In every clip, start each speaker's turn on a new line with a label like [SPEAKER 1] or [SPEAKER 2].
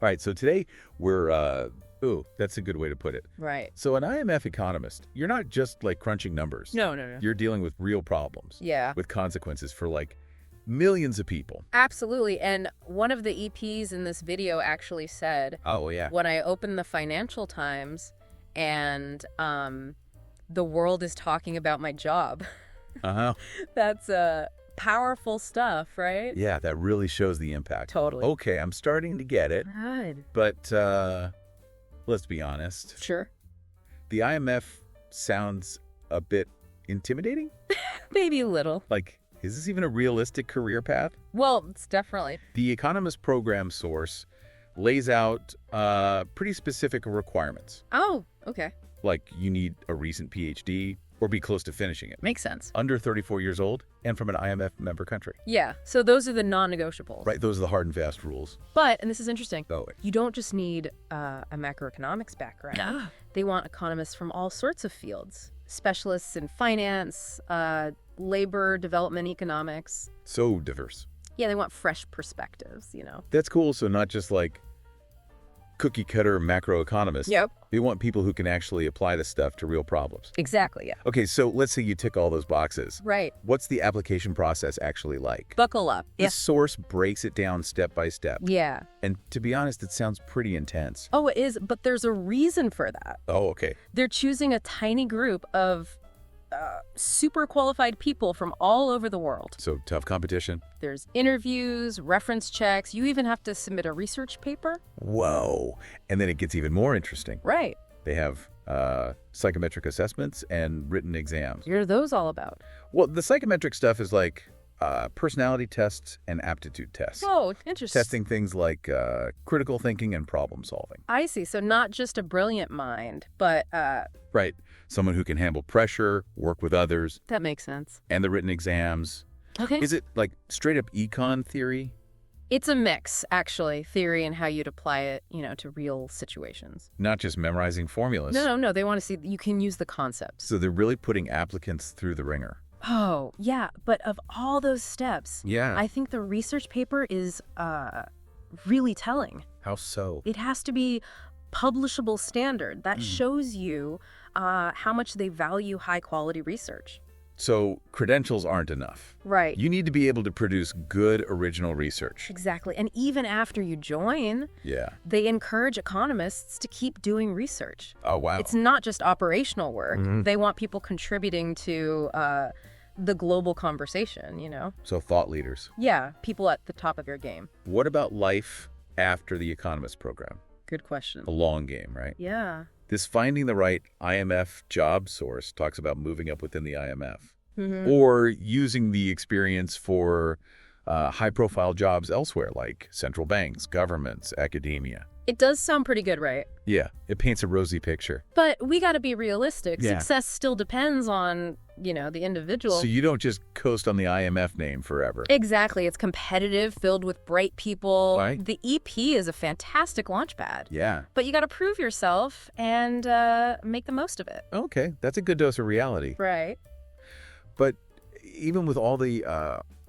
[SPEAKER 1] All right, so today we're, that's a good way to put it.
[SPEAKER 2] Right.
[SPEAKER 1] So an IMF economist, you're not just like crunching numbers.
[SPEAKER 2] No.
[SPEAKER 1] You're dealing with real problems.
[SPEAKER 2] Yeah.
[SPEAKER 1] With consequences for like millions of people.
[SPEAKER 2] Absolutely. And one of the EPs in this video actually said,
[SPEAKER 1] Oh, yeah.
[SPEAKER 2] when I open the Financial Times and the world is talking about my job.
[SPEAKER 1] Uh-huh.
[SPEAKER 2] That's powerful stuff, right?
[SPEAKER 1] Yeah, that really shows the impact.
[SPEAKER 2] Totally.
[SPEAKER 1] Okay, I'm starting to get it.
[SPEAKER 2] Good.
[SPEAKER 1] But let's be honest.
[SPEAKER 2] Sure.
[SPEAKER 1] The IMF sounds a bit intimidating.
[SPEAKER 2] Maybe a little.
[SPEAKER 1] Like, is this even a realistic career path?
[SPEAKER 2] Well, it's definitely.
[SPEAKER 1] The Economist Program source lays out pretty specific requirements.
[SPEAKER 2] Oh, okay.
[SPEAKER 1] Like you need a recent PhD or be close to finishing it.
[SPEAKER 2] Makes sense.
[SPEAKER 1] Under 34 years old and from an IMF member country.
[SPEAKER 2] Yeah. So those are the non-negotiables.
[SPEAKER 1] Right, those are the hard and fast rules.
[SPEAKER 2] But, and this is interesting,
[SPEAKER 1] Oh,
[SPEAKER 2] you don't just need a macroeconomics background.
[SPEAKER 1] No.
[SPEAKER 2] They want economists from all sorts of fields. Specialists in finance, labor, development, economics.
[SPEAKER 1] so diverse.
[SPEAKER 2] Yeah, they want fresh perspectives, you know.
[SPEAKER 1] That's cool. So not just like cookie cutter macroeconomists.
[SPEAKER 2] Yep.
[SPEAKER 1] We want people who can actually apply this stuff to real problems.
[SPEAKER 2] Exactly, yeah.
[SPEAKER 1] Okay, so let's say you tick all those boxes.
[SPEAKER 2] Right.
[SPEAKER 1] What's the application process actually like?
[SPEAKER 2] Buckle up.
[SPEAKER 1] The source breaks it down step by step.
[SPEAKER 2] Yeah.
[SPEAKER 1] And to be honest, it sounds pretty intense.
[SPEAKER 2] Oh, it is, but there's a reason for that.
[SPEAKER 1] Oh, okay.
[SPEAKER 2] They're choosing a tiny group of super qualified people from all over the world.
[SPEAKER 1] So tough competition.
[SPEAKER 2] There's interviews, reference checks. You even have to submit a research paper.
[SPEAKER 1] Whoa. And then it gets even more interesting.
[SPEAKER 2] Right.
[SPEAKER 1] They have psychometric assessments and written exams.
[SPEAKER 2] What are those all about?
[SPEAKER 1] Well, the psychometric stuff is like personality tests and aptitude tests.
[SPEAKER 2] Oh, interesting.
[SPEAKER 1] Testing things like critical thinking and problem solving.
[SPEAKER 2] I see. So not just a brilliant mind, but
[SPEAKER 1] Right. Someone who can handle pressure, work with others,
[SPEAKER 2] that makes sense.
[SPEAKER 1] and the written exams.
[SPEAKER 2] Okay.
[SPEAKER 1] Is it like straight up econ theory?
[SPEAKER 2] It's a mix, actually, theory and how you'd apply it, you know, to real situations.
[SPEAKER 1] Not just memorizing formulas.
[SPEAKER 2] No. They want to see that you can use the concepts.
[SPEAKER 1] So they're really putting applicants through the ringer.
[SPEAKER 2] Oh, yeah. But of all those steps,
[SPEAKER 1] Yeah.
[SPEAKER 2] I think the research paper is really telling.
[SPEAKER 1] How so?
[SPEAKER 2] It has to be publishable standard. That shows you how much they value high-quality research.
[SPEAKER 1] So credentials aren't enough.
[SPEAKER 2] Right.
[SPEAKER 1] You need to be able to produce good original research.
[SPEAKER 2] Exactly. And even after you join,
[SPEAKER 1] Yeah.
[SPEAKER 2] they encourage economists to keep doing research.
[SPEAKER 1] Oh, wow.
[SPEAKER 2] It's not just operational work.
[SPEAKER 1] Mhm.
[SPEAKER 2] They want people contributing to the global conversation, you know?
[SPEAKER 1] So thought leaders.
[SPEAKER 2] Yeah, people at the top of your game.
[SPEAKER 1] What about life after the Economist Program?
[SPEAKER 2] Good question.
[SPEAKER 1] The long game, right?
[SPEAKER 2] Yeah.
[SPEAKER 1] This finding the right IMF job source talks about moving up within the IMF.
[SPEAKER 2] Mhm.
[SPEAKER 1] Or using the experience for high-profile jobs elsewhere, like central banks, governments, academia.
[SPEAKER 2] It does sound pretty good, right?
[SPEAKER 1] Yeah, it paints a rosy picture.
[SPEAKER 2] But we got to be realistic.
[SPEAKER 1] Yeah.
[SPEAKER 2] Success still depends on, you know, the individual.
[SPEAKER 1] So you don't just coast on the IMF name forever.
[SPEAKER 2] Exactly. It's competitive, filled with bright people.
[SPEAKER 1] Right.
[SPEAKER 2] The EP is a fantastic launchpad.
[SPEAKER 1] Yeah.
[SPEAKER 2] But you got to prove yourself and make the most of it.
[SPEAKER 1] Okay, that's a good dose of reality.
[SPEAKER 2] Right.
[SPEAKER 1] But even with all the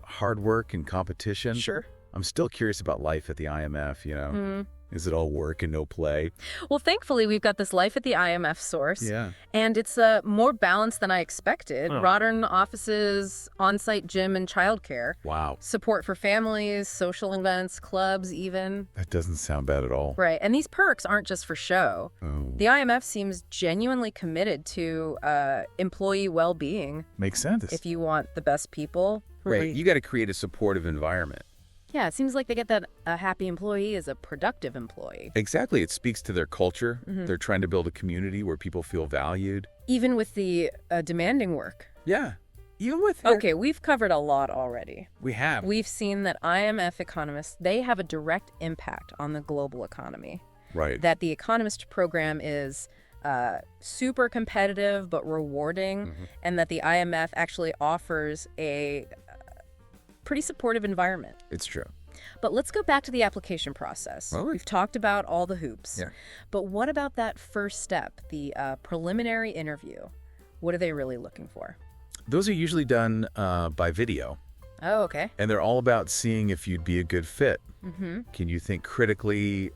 [SPEAKER 1] hard work and competition,
[SPEAKER 2] Sure.
[SPEAKER 1] I'm still curious about life at the IMF, you know? Is it all work and no play?
[SPEAKER 2] Well, thankfully, we've got this Life at the IMF source.
[SPEAKER 1] Yeah.
[SPEAKER 2] And it's more balanced than I expected.
[SPEAKER 1] Oh.
[SPEAKER 2] Modern offices, on-site gym and childcare.
[SPEAKER 1] Wow.
[SPEAKER 2] Support for families, social events, clubs even.
[SPEAKER 1] That doesn't sound bad at all.
[SPEAKER 2] Right. And these perks aren't just for show.
[SPEAKER 1] Oh.
[SPEAKER 2] The IMF seems genuinely committed to employee well-being.
[SPEAKER 1] Makes sense.
[SPEAKER 2] If you want the best people.
[SPEAKER 1] Right. You got to create a supportive environment.
[SPEAKER 2] Yeah, it seems like they get that a happy employee is a productive employee.
[SPEAKER 1] Exactly. It speaks to their culture. They're trying to build a community where people feel valued.
[SPEAKER 2] Even with the demanding work.
[SPEAKER 1] Yeah. Even with
[SPEAKER 2] Okay, we've covered a lot already.
[SPEAKER 1] We have.
[SPEAKER 2] We've seen that IMF economists, they have a direct impact on the global economy.
[SPEAKER 1] Right.
[SPEAKER 2] That the Economist Program is super competitive but rewarding, and that the IMF actually offers a pretty supportive environment.
[SPEAKER 1] It's true.
[SPEAKER 2] But let's go back to the application process.
[SPEAKER 1] All right.
[SPEAKER 2] We've talked about all the hoops.
[SPEAKER 1] Yeah.
[SPEAKER 2] But what about that first step, the preliminary interview? What are they really looking for?
[SPEAKER 1] Those are usually done by video.
[SPEAKER 2] Oh, okay.
[SPEAKER 1] And they're all about seeing if you'd be a good fit.
[SPEAKER 2] Mm-hmm.
[SPEAKER 1] Can you think critically,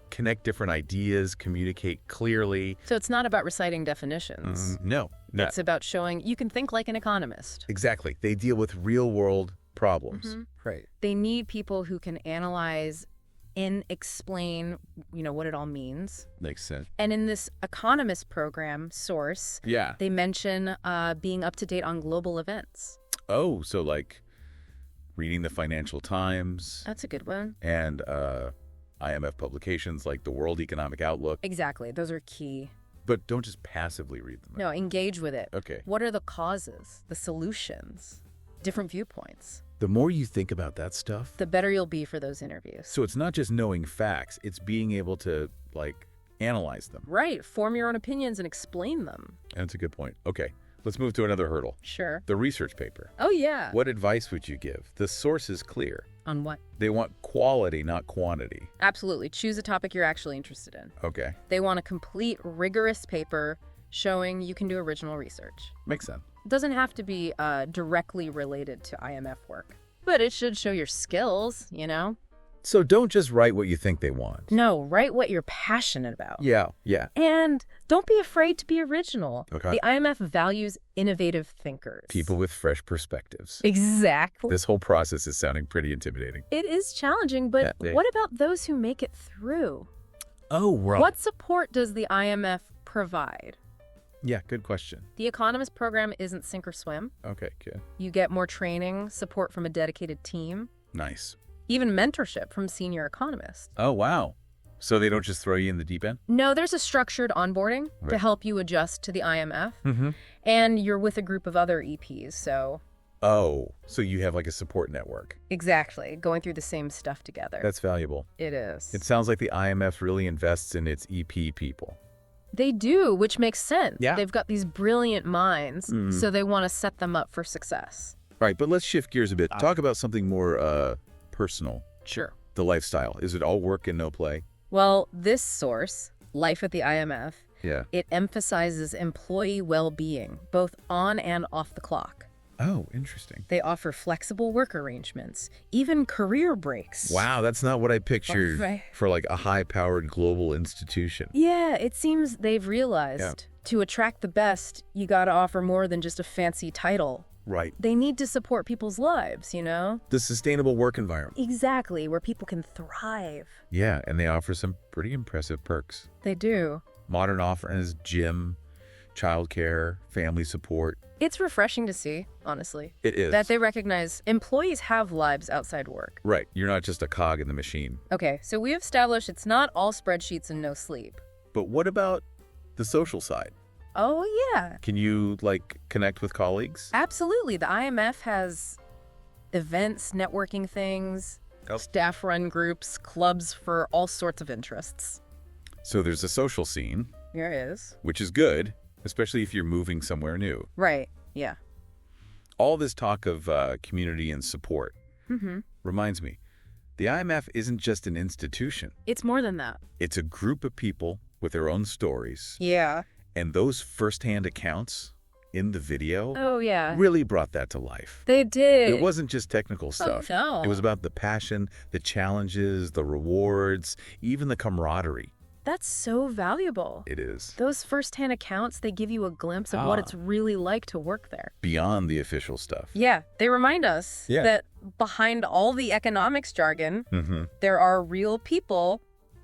[SPEAKER 1] connect different ideas, communicate clearly?
[SPEAKER 2] So it's not about reciting definitions.
[SPEAKER 1] No, not
[SPEAKER 2] It's about showing you can think like an economist.
[SPEAKER 1] exactly. They deal with real-world problems. Right.
[SPEAKER 2] They need people who can analyze and explain, what it all means.
[SPEAKER 1] Makes sense.
[SPEAKER 2] And in this Economist Program source,
[SPEAKER 1] Yeah.
[SPEAKER 2] they mention being up to date on global events.
[SPEAKER 1] Oh, so like reading the Financial Times
[SPEAKER 2] That's a good one.
[SPEAKER 1] and IMF publications like the World Economic Outlook.
[SPEAKER 2] Exactly. Those are key.
[SPEAKER 1] But don't just passively read them.
[SPEAKER 2] No, engage with it.
[SPEAKER 1] Okay.
[SPEAKER 2] What are the causes, the solutions, different viewpoints?
[SPEAKER 1] The more you think about that stuff,
[SPEAKER 2] The better you'll be for those interviews.
[SPEAKER 1] so it's not just knowing facts, it's being able to, analyze them.
[SPEAKER 2] Right. Form your own opinions and explain them.
[SPEAKER 1] That's a good point. Okay, let's move to another hurdle.
[SPEAKER 2] Sure.
[SPEAKER 1] The research paper.
[SPEAKER 2] Oh, yeah.
[SPEAKER 1] What advice would you give? The source is clear.
[SPEAKER 2] On what?
[SPEAKER 1] They want quality, not quantity.
[SPEAKER 2] Absolutely. Choose a topic you're actually interested in.
[SPEAKER 1] Okay,
[SPEAKER 2] They want a complete, rigorous paper showing you can do original research.
[SPEAKER 1] makes sense.
[SPEAKER 2] It doesn't have to be directly related to IMF work, but it should show your skills,
[SPEAKER 1] So don't just write what you think they want.
[SPEAKER 2] No, write what you're passionate about.
[SPEAKER 1] Yeah.
[SPEAKER 2] And don't be afraid to be original.
[SPEAKER 1] Okay.
[SPEAKER 2] The IMF values innovative thinkers.
[SPEAKER 1] People with fresh perspectives.
[SPEAKER 2] Exactly.
[SPEAKER 1] This whole process is sounding pretty intimidating.
[SPEAKER 2] It is challenging, but
[SPEAKER 1] Yeah.
[SPEAKER 2] what about those who make it through?
[SPEAKER 1] Oh, right.
[SPEAKER 2] What support does the IMF provide?
[SPEAKER 1] Yeah, good question.
[SPEAKER 2] The Economist Program isn't sink or swim.
[SPEAKER 1] Okay, good.
[SPEAKER 2] You get more training, support from a dedicated team,
[SPEAKER 1] Nice.
[SPEAKER 2] even mentorship from senior economists.
[SPEAKER 1] Oh, wow. So they don't just throw you in the deep end?
[SPEAKER 2] No, there's a structured onboarding to
[SPEAKER 1] Right.
[SPEAKER 2] help you adjust to the IMF,
[SPEAKER 1] Mm-hmm.
[SPEAKER 2] and you're with a group of other EPs, so
[SPEAKER 1] Oh, so you have like a support network.
[SPEAKER 2] exactly, going through the same stuff together.
[SPEAKER 1] That's valuable.
[SPEAKER 2] It is.
[SPEAKER 1] It sounds like the IMF really invests in its EP people.
[SPEAKER 2] They do, which makes sense.
[SPEAKER 1] Yeah.
[SPEAKER 2] They've got these brilliant minds,
[SPEAKER 1] Mhm.
[SPEAKER 2] so they want to set them up for success.
[SPEAKER 1] Right, but let's shift gears a bit. Talk about something more personal.
[SPEAKER 2] Sure.
[SPEAKER 1] The lifestyle. Is it all work and no play?
[SPEAKER 2] Well, this source, Life at the IMF,
[SPEAKER 1] Yeah.
[SPEAKER 2] it emphasizes employee well-being, both on and off the clock.
[SPEAKER 1] Oh, interesting.
[SPEAKER 2] They offer flexible work arrangements, even career breaks.
[SPEAKER 1] Wow, that's not what I pictured
[SPEAKER 2] Right.
[SPEAKER 1] for like a high-powered global institution.
[SPEAKER 2] Yeah, it seems they've realized to attract the best, you got to offer more than just a fancy title.
[SPEAKER 1] Right.
[SPEAKER 2] They need to support people's lives,
[SPEAKER 1] The sustainable work environment.
[SPEAKER 2] Exactly, where people can thrive.
[SPEAKER 1] Yeah, and they offer some pretty impressive perks.
[SPEAKER 2] They do.
[SPEAKER 1] Modern offerings, gym, childcare, family support.
[SPEAKER 2] It's refreshing to see, honestly,
[SPEAKER 1] It is.
[SPEAKER 2] that they recognize employees have lives outside work.
[SPEAKER 1] Right. You're not just a cog in the machine.
[SPEAKER 2] Okay, so we established it's not all spreadsheets and no sleep.
[SPEAKER 1] But what about the social side?
[SPEAKER 2] Oh, yeah.
[SPEAKER 1] Can you, connect with colleagues?
[SPEAKER 2] Absolutely. The IMF has events, networking things,
[SPEAKER 1] Oh.
[SPEAKER 2] staff-run groups, clubs for all sorts of interests.
[SPEAKER 1] So there's a social scene,
[SPEAKER 2] There is.
[SPEAKER 1] which is good, especially if you're moving somewhere new.
[SPEAKER 2] Right, yeah.
[SPEAKER 1] All this talk of community and support
[SPEAKER 2] Mm-hmm.
[SPEAKER 1] reminds me, the IMF isn't just an institution.
[SPEAKER 2] It's more than that.
[SPEAKER 1] It's a group of people with their own stories.
[SPEAKER 2] Yeah.
[SPEAKER 1] And those firsthand accounts in the video
[SPEAKER 2] Oh, yeah.
[SPEAKER 1] really brought that to life.
[SPEAKER 2] They did.
[SPEAKER 1] It wasn't just technical stuff.
[SPEAKER 2] no.
[SPEAKER 1] It was about the passion, the challenges, the rewards, even the camaraderie.
[SPEAKER 2] That's so valuable.
[SPEAKER 1] It is.
[SPEAKER 2] Those first-hand accounts, they give you a glimpse of what
[SPEAKER 1] Ah.
[SPEAKER 2] it's really like to work there.
[SPEAKER 1] Beyond the official stuff.
[SPEAKER 2] Yeah, they remind us
[SPEAKER 1] Yeah.
[SPEAKER 2] that behind all the economics jargon,
[SPEAKER 1] Mm-hmm.
[SPEAKER 2] there are real people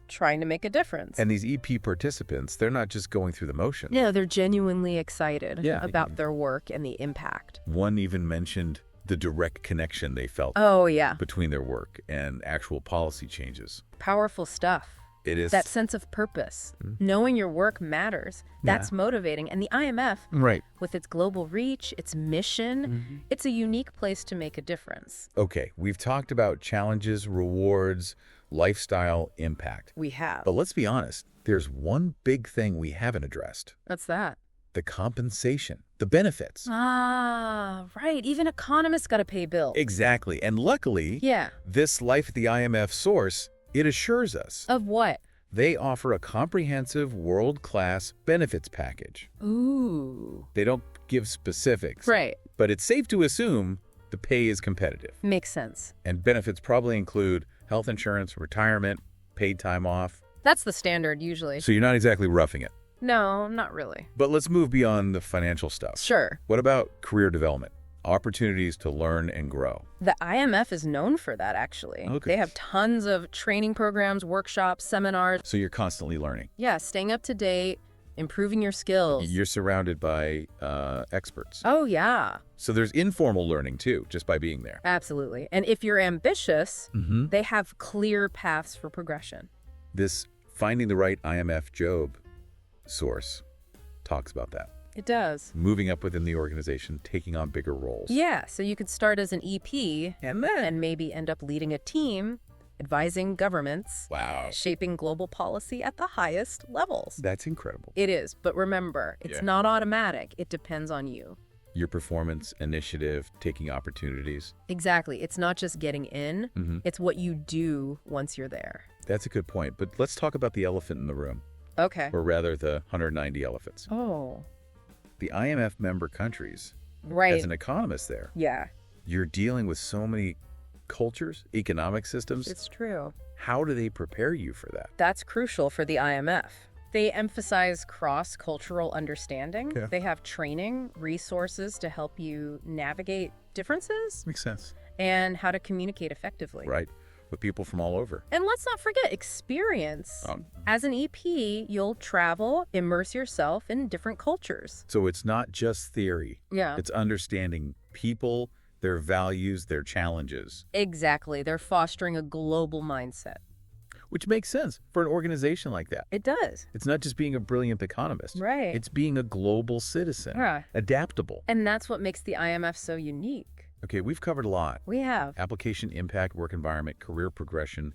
[SPEAKER 2] trying to make a difference.
[SPEAKER 1] And these EP participants, they're not just going through the motions.
[SPEAKER 2] Yeah, they're genuinely excited
[SPEAKER 1] Yeah.
[SPEAKER 2] about their work and the impact.
[SPEAKER 1] One even mentioned the direct connection they felt
[SPEAKER 2] Oh, yeah.
[SPEAKER 1] between their work and actual policy changes.
[SPEAKER 2] Powerful stuff.
[SPEAKER 1] It is.
[SPEAKER 2] That sense of purpose, knowing your work matters, that's motivating. And the IMF,
[SPEAKER 1] Right.
[SPEAKER 2] with its global reach, its mission,
[SPEAKER 1] Mm-hmm.
[SPEAKER 2] it's a unique place to make a difference.
[SPEAKER 1] Okay, we've talked about challenges, rewards, lifestyle, impact.
[SPEAKER 2] We have.
[SPEAKER 1] But let's be honest, there's one big thing we haven't addressed.
[SPEAKER 2] What's that?
[SPEAKER 1] The compensation, the benefits.
[SPEAKER 2] Ah, right. Even economists got to pay bills.
[SPEAKER 1] Exactly. And luckily,
[SPEAKER 2] Yeah.
[SPEAKER 1] this Life at the IMF source, it assures us
[SPEAKER 2] Of what?
[SPEAKER 1] they offer a comprehensive world-class benefits package.
[SPEAKER 2] Ooh.
[SPEAKER 1] They don't give specifics,
[SPEAKER 2] Right.
[SPEAKER 1] but it's safe to assume the pay is competitive.
[SPEAKER 2] Makes sense.
[SPEAKER 1] And benefits probably include health insurance, retirement, paid time off.
[SPEAKER 2] That's the standard, usually.
[SPEAKER 1] So you're not exactly roughing it.
[SPEAKER 2] No, not really.
[SPEAKER 1] But let's move beyond the financial stuff.
[SPEAKER 2] Sure.
[SPEAKER 1] What about career development? Opportunities to learn and grow.
[SPEAKER 2] The IMF is known for that, actually.
[SPEAKER 1] Okay.
[SPEAKER 2] They have tons of training programs, workshops, seminars.
[SPEAKER 1] So you're constantly learning.
[SPEAKER 2] Yeah, staying up to date, improving your skills.
[SPEAKER 1] You're surrounded by experts.
[SPEAKER 2] Oh, yeah.
[SPEAKER 1] So there's informal learning, too, just by being there.
[SPEAKER 2] Absolutely. And if you're ambitious,
[SPEAKER 1] Mm-hmm.
[SPEAKER 2] they have clear paths for progression.
[SPEAKER 1] This Finding the Right IMF Job source talks about that.
[SPEAKER 2] It does.
[SPEAKER 1] Moving up within the organization, taking on bigger roles.
[SPEAKER 2] Yeah, so you could start as an EP and maybe end up leading a team, advising governments,
[SPEAKER 1] Wow.
[SPEAKER 2] shaping global policy at the highest levels.
[SPEAKER 1] That's incredible.
[SPEAKER 2] It is, but remember, it's
[SPEAKER 1] Yeah.
[SPEAKER 2] not automatic. It depends on you.
[SPEAKER 1] Your performance, initiative, taking opportunities.
[SPEAKER 2] Exactly. It's not just getting in,
[SPEAKER 1] Mm-hmm.
[SPEAKER 2] it's what you do once you're there.
[SPEAKER 1] That's a good point. But let's talk about the elephant in the room,
[SPEAKER 2] Okay.
[SPEAKER 1] or rather the 190 elephants.
[SPEAKER 2] Oh,
[SPEAKER 1] The IMF member countries,
[SPEAKER 2] right.
[SPEAKER 1] as an economist there,
[SPEAKER 2] Yeah,
[SPEAKER 1] you're dealing with so many cultures, economic systems.
[SPEAKER 2] it's true.
[SPEAKER 1] How do they prepare you for that?
[SPEAKER 2] That's crucial for the IMF. They emphasize cross-cultural understanding.
[SPEAKER 1] Yeah.
[SPEAKER 2] They have training, resources to help you navigate differences,
[SPEAKER 1] Makes sense.
[SPEAKER 2] and how to communicate effectively.
[SPEAKER 1] Right. With people from all over.
[SPEAKER 2] And let's not forget experience. As an EP, you'll travel, immerse yourself in different cultures.
[SPEAKER 1] So it's not just theory.
[SPEAKER 2] Yeah.
[SPEAKER 1] It's understanding people, their values, their challenges.
[SPEAKER 2] Exactly. They're fostering a global mindset.
[SPEAKER 1] Which makes sense for an organization like that.
[SPEAKER 2] It does.
[SPEAKER 1] It's not just being a brilliant economist.
[SPEAKER 2] Right.
[SPEAKER 1] It's being a global citizen.
[SPEAKER 2] Yeah.
[SPEAKER 1] Adaptable.
[SPEAKER 2] And that's what makes the IMF so unique.
[SPEAKER 1] Okay, we've covered a lot.
[SPEAKER 2] We have
[SPEAKER 1] Application, impact, work environment, career progression,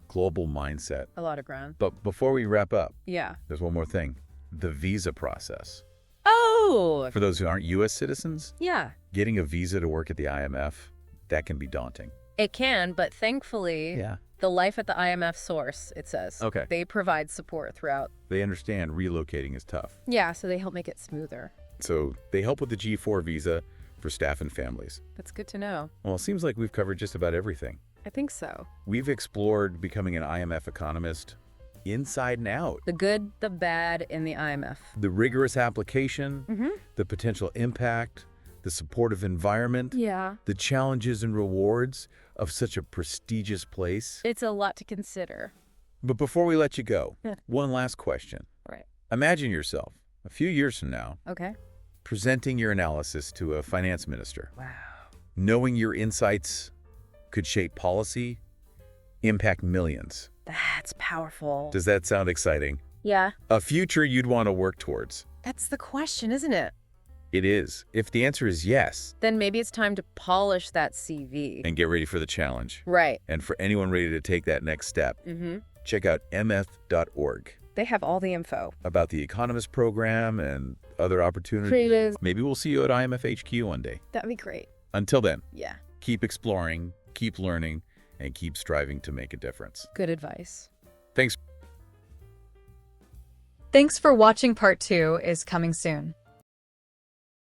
[SPEAKER 1] global mindset.
[SPEAKER 2] a lot of ground.
[SPEAKER 1] But before we wrap up,
[SPEAKER 2] Yeah.
[SPEAKER 1] there's one more thing. The visa process.
[SPEAKER 2] Oh!
[SPEAKER 1] For those who aren't U.S. citizens,
[SPEAKER 2] Yeah.
[SPEAKER 1] getting a visa to work at the IMF, that can be daunting.
[SPEAKER 2] It can, but thankfully,
[SPEAKER 1] Yeah.
[SPEAKER 2] the Life at the IMF source, it says.
[SPEAKER 1] Okay.
[SPEAKER 2] They provide support throughout.
[SPEAKER 1] They understand relocating is tough.
[SPEAKER 2] Yeah, so they help make it smoother.
[SPEAKER 1] So they help with the G4 visa for staff and families.
[SPEAKER 2] That's good to know.
[SPEAKER 1] Well, it seems like we've covered just about everything.
[SPEAKER 2] I think so.
[SPEAKER 1] We've explored becoming an IMF economist inside and out.
[SPEAKER 2] The good, the bad, and the IMF.
[SPEAKER 1] The rigorous application,
[SPEAKER 2] Mm-hmm.
[SPEAKER 1] the potential impact, the supportive environment,
[SPEAKER 2] Yeah.
[SPEAKER 1] the challenges and rewards of such a prestigious place.
[SPEAKER 2] It's a lot to consider.
[SPEAKER 1] But before we let you go, one last question.
[SPEAKER 2] Right.
[SPEAKER 1] Imagine yourself, a few years from now,
[SPEAKER 2] Okay.
[SPEAKER 1] presenting your analysis to a finance minister,
[SPEAKER 2] Wow.
[SPEAKER 1] knowing your insights could shape policy, impact millions.
[SPEAKER 2] That's powerful.
[SPEAKER 1] Does that sound exciting?
[SPEAKER 2] Yeah.
[SPEAKER 1] A future you'd want to work towards?
[SPEAKER 2] That's the question, isn't it?
[SPEAKER 1] It is. If the answer is yes,
[SPEAKER 2] Then maybe it's time to polish that CV.
[SPEAKER 1] and get ready for the challenge.
[SPEAKER 2] Right.
[SPEAKER 1] And for anyone ready to take that next step,
[SPEAKER 2] Mm-hmm.
[SPEAKER 1] check out mf.org
[SPEAKER 2] They have all the info.
[SPEAKER 1] about the Economist Program and other opportunities. Maybe we'll see you at IMF HQ one day.
[SPEAKER 2] That'd be great.
[SPEAKER 1] Until then,
[SPEAKER 2] Yeah.
[SPEAKER 1] keep exploring, keep learning, and keep striving to make a difference.
[SPEAKER 2] Good advice.
[SPEAKER 1] Thanks.
[SPEAKER 3] Thanks for watching. Part 2 is coming soon.